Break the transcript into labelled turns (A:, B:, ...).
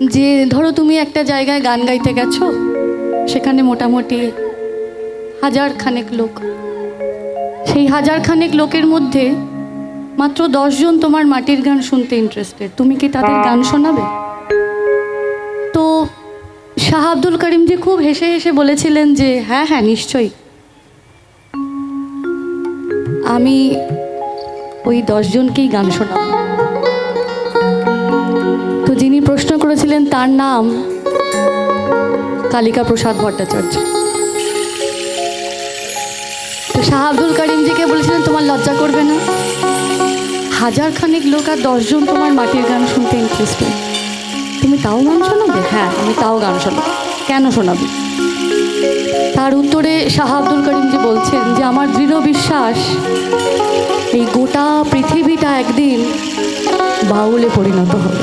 A: যে ধরো তুমি একটা জায়গায় গান গাইতে গেছো, সেখানে মোটামুটি 1000 খানেক লোক, সেই 1000 খানেক লোকের মধ্যে মাত্র 10 জন তোমার মাটির গান শুনতে ইন্টারেস্টেড, তুমি কি তাদের গান শোনাবে? তো শাহ আব্দুল করিমজি খুব হেসে হেসে বলেছিলেন যে হ্যাঁ হ্যাঁ নিশ্চয়ই, আমি ওই 10 জনকেই গান শোনাব। তো যিনি প্রশ্ন করেছিলেন তার নাম কালিকা প্রসাদ ভট্টাচার্য। তো শাহ আব্দুল করিমজিকে বলেছিলেন তোমার লজ্জা করবে না? 1000 খানেক লোক আর 10 জন তোমার মাটির গান শুনতে ইন্টারেস্টেড, তুমি তাও গান শোনাবে? হ্যাঁ আমি তাও গান শোনাবো। কেন শোনাবে? তার উত্তরে শাহ আব্দুল করিমজি বলছেন যে আমার দৃঢ় বিশ্বাস এই গোটা পৃথিবীটা একদিন বাউলে পরিণত হবে।